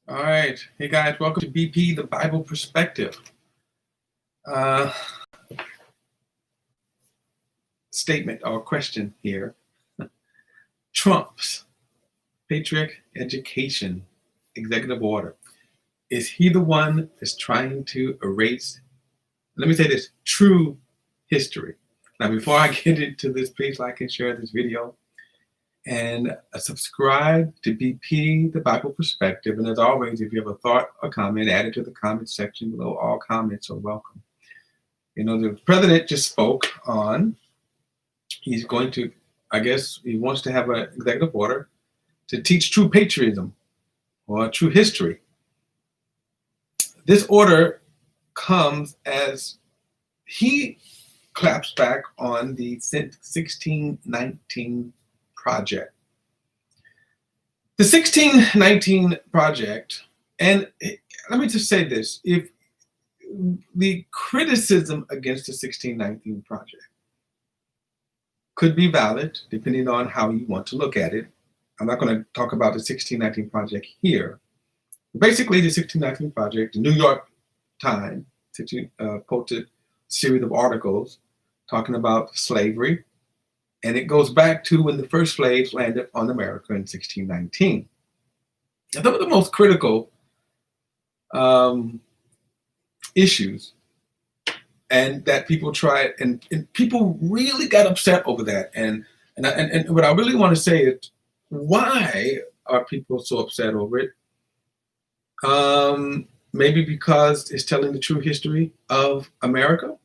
All right. Hey guys, welcome to BP, the Bible Perspective. Uh, Statement or question here. Trump's patriotic education executive order. Is he the one that's trying to erase, let me say this, true history? Now, before I get into this, please like and share this video and subscribe to BP, the Bible Perspective. And as always, if you have a thought or comment, add it to the comment section below. All comments are welcome. You know, the president just spoke on, he's going to, I guess he wants to have an executive order to teach true patriotism or true history. This order comes as he claps back on the 1619 project. The 1619 project, and let me just say this, if the criticism against the 1619 project could be valid depending on how you want to look at it. I'm not going to talk about the 1619 project here. Basically, the 1619 project, the New York Times posted a series of articles talking about slavery, and it goes back to when the first slaves landed on America in 1619. And some of the most critical issues, and that people tried, and people really got upset over that. And what I really want to say is, why are people so upset over it? Maybe because it's telling the true history of America.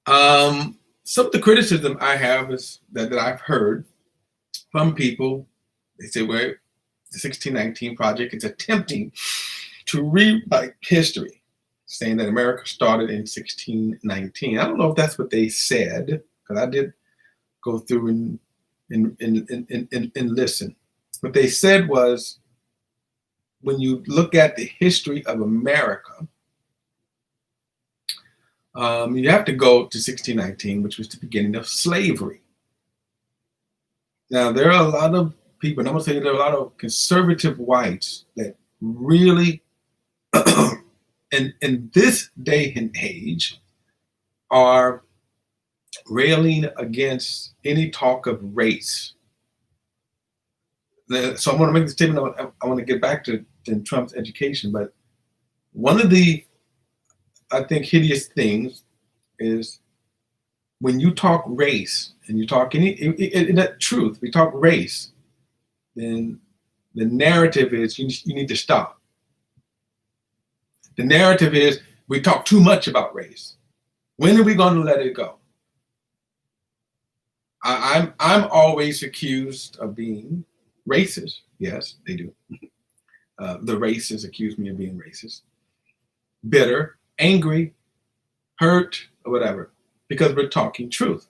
Some of the criticism I have is that I've heard from people. They say, well, the 1619 project is attempting to rewrite history, saying that America started in 1619. I don't know if that's what they said, because I did go through and listen. What they said was, when you look at the history of America, you have to go to 1619, which was the beginning of slavery. Now, there are a lot of people, and I'm going to say there are a lot of conservative whites that really, in this day and age, are railing against any talk of race. So I'm going to make the statement. I want to get back to Trump's education, but one of the, I think, hideous things is when you talk race and you talk in that truth, we talk race, then the narrative is you need to stop. The narrative is we talk too much about race. When are we going to let it go? I'm always accused of being racist. Yes, they do. The racists accuse me of being racist, bitter, angry, hurt, or whatever, because we're talking truth.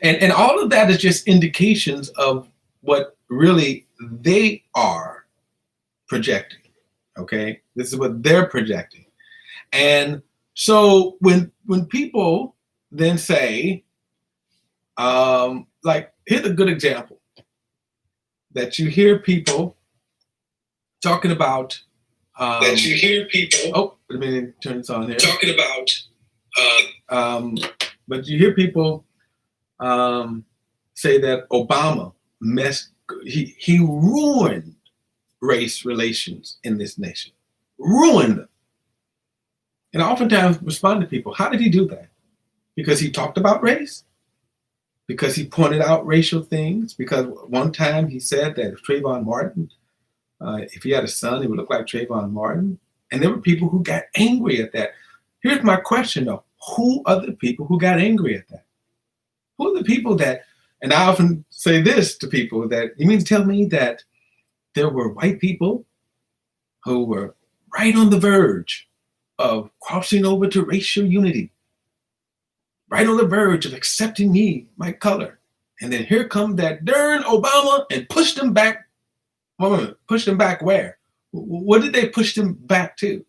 And all of that is just indications of what really they are projecting. Okay, this is what they're projecting. And so when people then say, like, here's a good example that you hear people talking about. Oh, let me turn this on here. Talking about. But you hear people say that Obama he ruined race relations in this nation, ruined them. And I oftentimes respond to people, how did he do that? Because he talked about race? Because he pointed out racial things? Because one time he said that if Trayvon Martin, if he had a son, he would look like Trayvon Martin? And there were people who got angry at that. Here's my question though, who are the people who got angry at that? Who are the people that, and I often say this to people, that you mean to tell me that there were white people who were right on the verge of crossing over to racial unity, right on the verge of accepting me, my color. And then here come that darn Obama and pushed them back. Pushed them back where? What did they push them back to?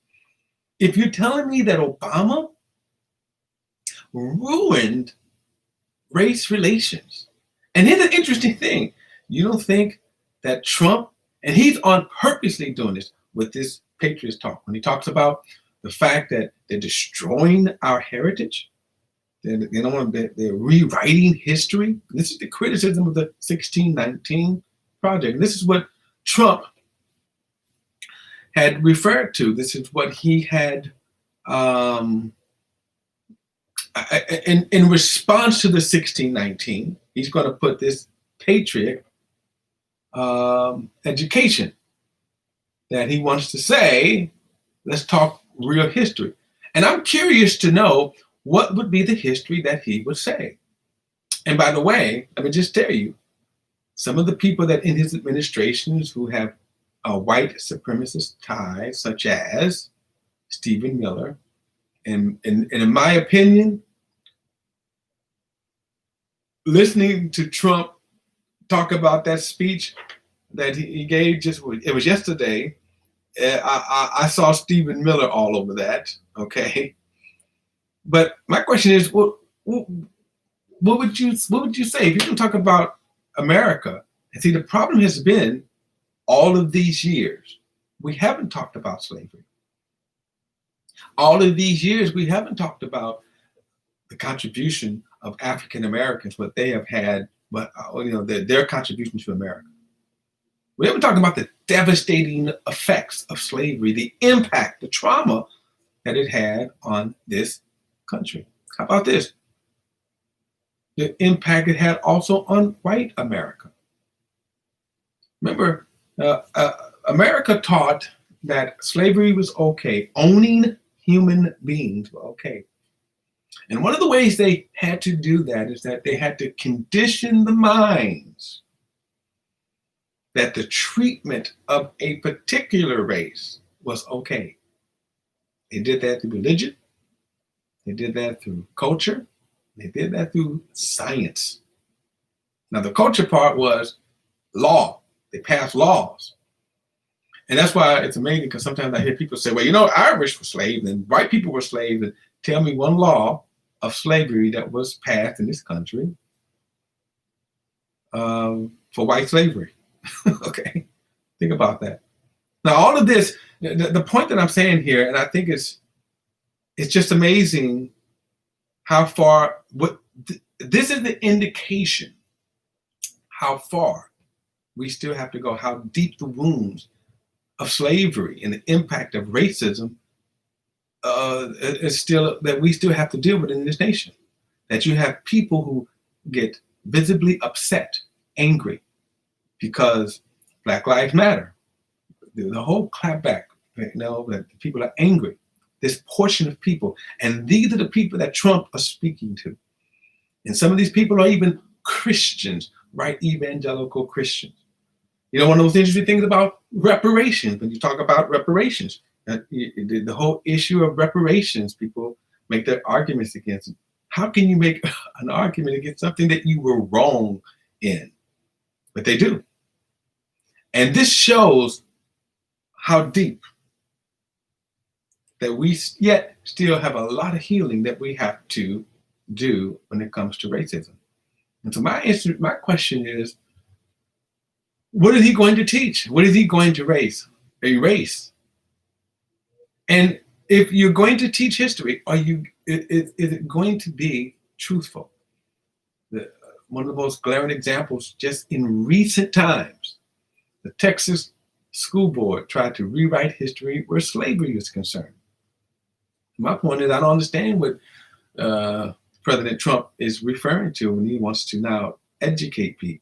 If you're telling me that Obama ruined race relations, and here's an interesting thing, you don't think that Trump And he's on purposely doing this with this Patriots talk. When he talks about the fact that they're destroying our heritage, they don't want they're rewriting history. This is the criticism of the 1619 project. And this is what Trump had referred to. This is what he had in response to the 1619. He's going to put this patriot education that he wants to say, let's talk real history. And I'm curious to know what would be the history that he would say. And by the way, let me just tell you, some of the people that in his administrations who have white supremacist ties, such as Stephen Miller, and in my opinion, listening to Trump talk about that speech that he gave, it was yesterday. I saw Stephen Miller all over that. Okay, but my question is, what would you say if you can talk about America? And see, the problem has been all of these years we haven't talked about slavery. All of these years we haven't talked about the contribution of African Americans, what they have had, but their contribution to America. We haven't talked about the devastating effects of slavery, the impact, the trauma that it had on this country. How about this? The impact it had also on white America. Remember, America taught that slavery was okay. Owning human beings were okay. And one of the ways they had to do that is that they had to condition the minds that the treatment of a particular race was okay. They did that through religion. They did that through culture. They did that through science. Now, the culture part was law. They passed laws. And that's why it's amazing, because sometimes I hear people say, well, Irish were slaves and white people were slaves. And tell me one law of slavery that was passed in this country for white slavery. Okay, think about that. Now, all of this, the point that I'm saying here, and I think it's just amazing how far, this is the indication how far we still have to go, how deep the wounds of slavery and the impact of racism is still, that we still have to deal with in this nation. That you have people who get visibly upset, angry, because Black Lives Matter. The whole clapback, that people are angry. This portion of people, and these are the people that Trump is speaking to. And some of these people are even Christians, right? Evangelical Christians. One of those interesting things about reparations, when you talk about reparations, the whole issue of reparations, people make their arguments against it. How can you make an argument against something that you were wrong in? But they do. And this shows how deep that we yet still have a lot of healing that we have to do when it comes to racism. And so my question is, what is he going to teach? What is he going to erase? And if you're going to teach history, is it going to be truthful? One of the most glaring examples just in recent times, the Texas school board tried to rewrite history where slavery is concerned. My point is, I don't understand what President Trump is referring to when he wants to now educate people.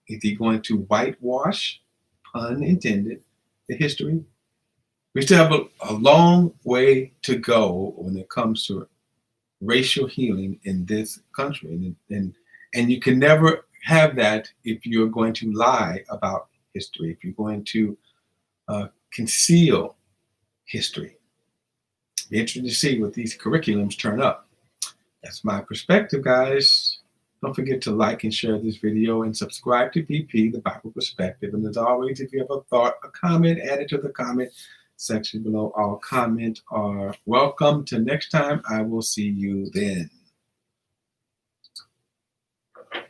Is he going to whitewash, pun intended, the history? We still have a long way to go when it comes to racial healing in this country. And you can never have that if you're going to lie about history, if you're going to conceal history. Be interesting to see what these curriculums turn up. That's my perspective, guys. Don't forget to like and share this video and subscribe to BP, The Bible Perspective. And as always, if you have a thought, a comment, add it to the comment section below. All comments are welcome. Till next time, I will see you then.